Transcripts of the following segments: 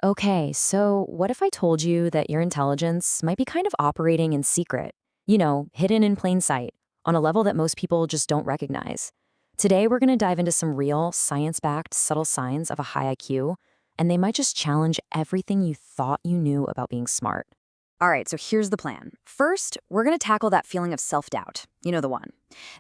Okay, so what if I told you that your intelligence might be kind of operating in secret? Hidden in plain sight, on a level that most people just don't recognize. Today, we're going to dive into some real, science backed, subtle signs of a high IQ, and they might just challenge everything you thought you knew about being smart. All right, so here's the plan. First, we're going to tackle that feeling of self-doubt. You know the one.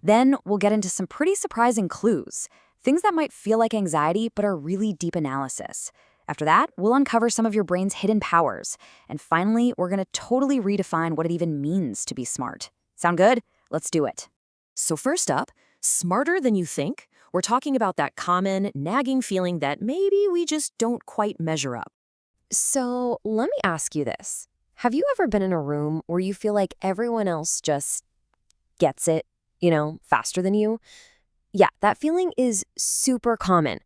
Then we'll get into some pretty surprising clues, things that might feel like anxiety but are really deep analysis. After that, we'll uncover some of your brain's hidden powers. And finally, we're going to totally redefine what it even means to be smart. Sound good? Let's do it. So first up, smarter than you think. We're talking about that common, nagging feeling that maybe we just don't quite measure up. So let me ask you this. Have you ever been in a room where you feel like everyone else just gets it, faster than you? Yeah, that feeling is super common.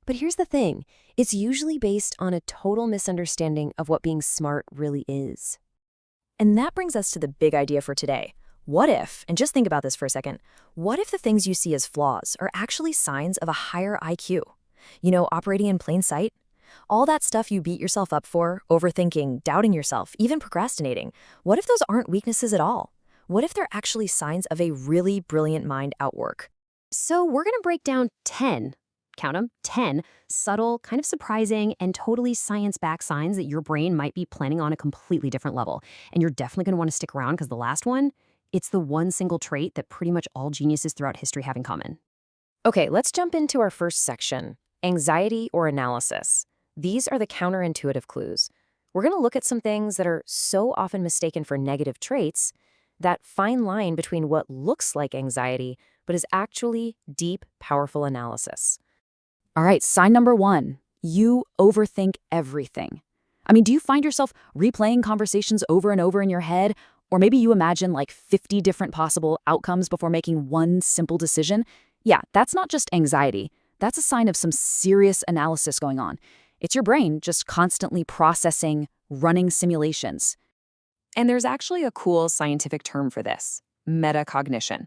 But here's the thing. It's usually based on a total misunderstanding of what being smart really is. And that brings us to the big idea for today. What if, and just think about this for a second, what if the things you see as flaws are actually signs of a higher IQ? Operating in plain sight? All that stuff you beat yourself up for, overthinking, doubting yourself, even procrastinating, what if those aren't weaknesses at all? What if they're actually signs of a really brilliant mind at work? So we're going to break down 10, count them, 10 subtle, kind of surprising, and totally science-backed signs that your brain might be planning on a completely different level. And you're definitely going to want to stick around because the last one, it's the one single trait that pretty much all geniuses throughout history have in common. Okay, let's jump into our first section, anxiety or analysis. These are the counterintuitive clues. We're going to look at some things that are so often mistaken for negative traits, that fine line between what looks like anxiety but is actually deep, powerful analysis. All right, sign number 1. You overthink everything. Do you find yourself replaying conversations over and over in your head? Or maybe you imagine like 50 different possible outcomes before making one simple decision? Yeah, that's not just anxiety. That's a sign of some serious analysis going on. It's your brain just constantly processing, running simulations. And there's actually a cool scientific term for this, metacognition.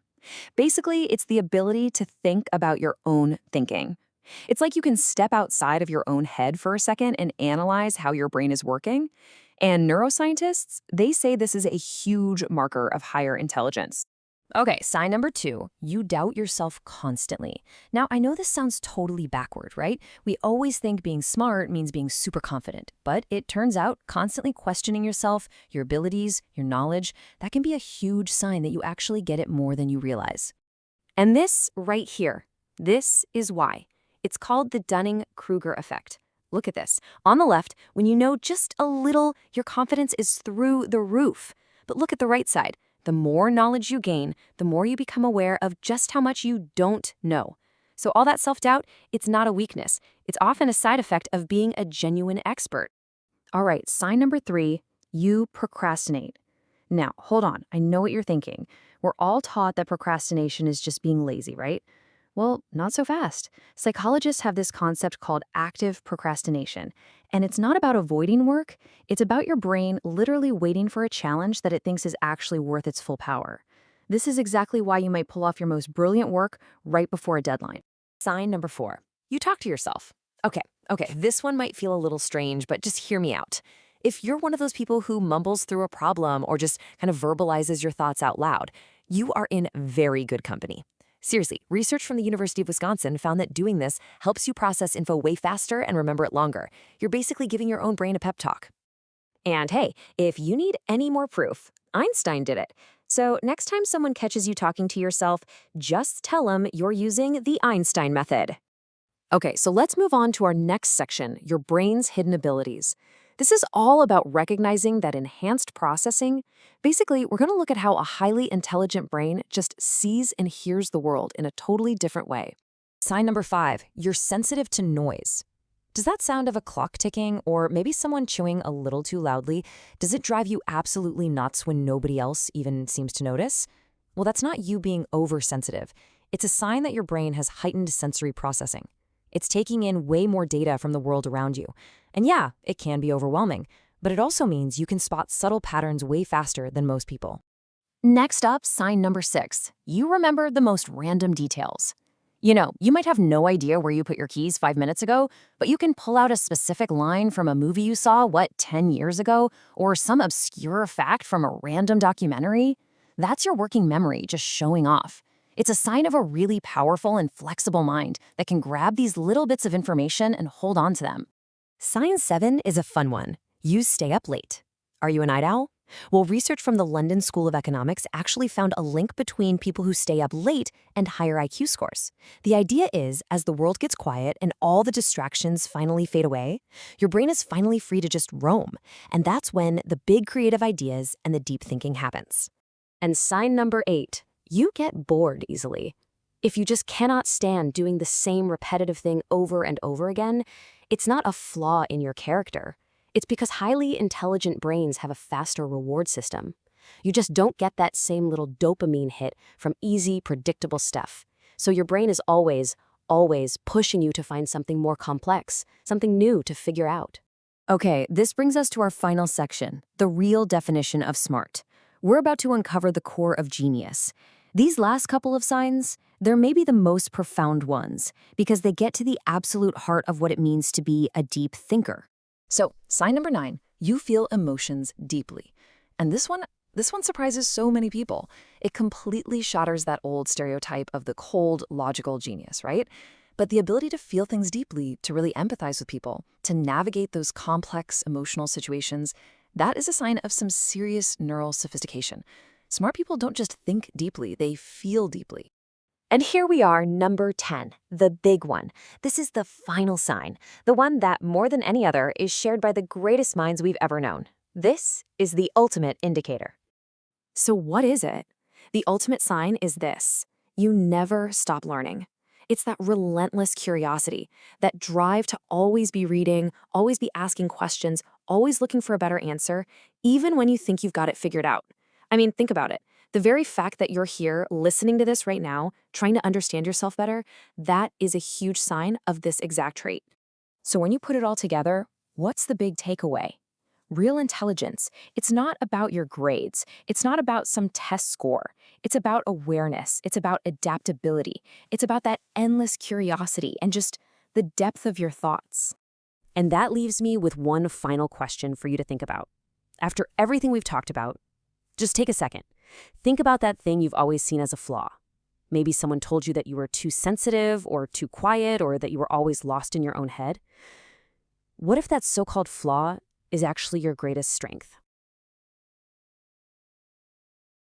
Basically, it's the ability to think about your own thinking. It's like you can step outside of your own head for a second and analyze how your brain is working. And neuroscientists, they say this is a huge marker of higher intelligence. Okay, sign number 2, you doubt yourself constantly. Now, I know this sounds totally backward, right? We always think being smart means being super confident, but it turns out constantly questioning yourself, your abilities, your knowledge, that can be a huge sign that you actually get it more than you realize. And this right here, this is why. It's called the Dunning-Kruger effect. Look at this. On the left, when you know just a little, your confidence is through the roof. But look at the right side. The more knowledge you gain, the more you become aware of just how much you don't know. So all that self-doubt, it's not a weakness. It's often a side effect of being a genuine expert. All right, sign number 3, you procrastinate. Now, hold on. I know what you're thinking. We're all taught that procrastination is just being lazy, right? Well, not so fast. Psychologists have this concept called active procrastination, and it's not about avoiding work, it's about your brain literally waiting for a challenge that it thinks is actually worth its full power. This is exactly why you might pull off your most brilliant work right before a deadline. Sign number 4, you talk to yourself. Okay, this one might feel a little strange, but just hear me out. If you're one of those people who mumbles through a problem or just kind of verbalizes your thoughts out loud, you are in very good company. Seriously, research from the University of Wisconsin found that doing this helps you process info way faster and remember it longer. You're basically giving your own brain a pep talk. And hey, if you need any more proof, Einstein did it. So next time someone catches you talking to yourself, just tell them you're using the Einstein method. Okay, so let's move on to our next section, your brain's hidden abilities. This is all about recognizing that enhanced processing. Basically, we're going to look at how a highly intelligent brain just sees and hears the world in a totally different way. Sign number 5, you're sensitive to noise. Does that sound of a clock ticking or maybe someone chewing a little too loudly? Does it drive you absolutely nuts when nobody else even seems to notice? Well, that's not you being oversensitive. It's a sign that your brain has heightened sensory processing. It's taking in way more data from the world around you. And yeah, it can be overwhelming, but it also means you can spot subtle patterns way faster than most people. Next up, sign number 6. You remember the most random details. You might have no idea where you put your keys 5 minutes ago, but you can pull out a specific line from a movie you saw, 10 years ago, or some obscure fact from a random documentary. That's your working memory just showing off. It's a sign of a really powerful and flexible mind that can grab these little bits of information and hold on to them. Sign 7 is a fun one. You stay up late. Are you a night owl? Well, research from the London School of Economics actually found a link between people who stay up late and higher IQ scores. The idea is, as the world gets quiet and all the distractions finally fade away, your brain is finally free to just roam. And that's when the big creative ideas and the deep thinking happens. And sign number 8, you get bored easily. If you just cannot stand doing the same repetitive thing over and over again, it's not a flaw in your character. It's because highly intelligent brains have a faster reward system. You just don't get that same little dopamine hit from easy, predictable stuff. So your brain is always pushing you to find something more complex, something new to figure out. Okay, this brings us to our final section, the real definition of smart. We're about to uncover the core of genius. These last couple of signs, they're maybe the most profound ones because they get to the absolute heart of what it means to be a deep thinker. So, sign number 9, you feel emotions deeply. And this one surprises so many people. It completely shatters that old stereotype of the cold, logical genius, right? But the ability to feel things deeply, to really empathize with people, to navigate those complex emotional situations, that is a sign of some serious neural sophistication. Smart people don't just think deeply, they feel deeply. And here we are, number 10, the big one. This is the final sign, the one that, more than any other, is shared by the greatest minds we've ever known. This is the ultimate indicator. So what is it? The ultimate sign is this: you never stop learning. It's that relentless curiosity, that drive to always be reading, always be asking questions, always looking for a better answer, even when you think you've got it figured out. I mean, think about it. The very fact that you're here listening to this right now, trying to understand yourself better, that is a huge sign of this exact trait. So when you put it all together, what's the big takeaway? Real intelligence, it's not about your grades. It's not about some test score. It's about awareness. It's about adaptability. It's about that endless curiosity and just the depth of your thoughts. And that leaves me with one final question for you to think about. After everything we've talked about, just take a second. Think about that thing you've always seen as a flaw. Maybe someone told you that you were too sensitive or too quiet or that you were always lost in your own head. What if that so-called flaw is actually your greatest strength?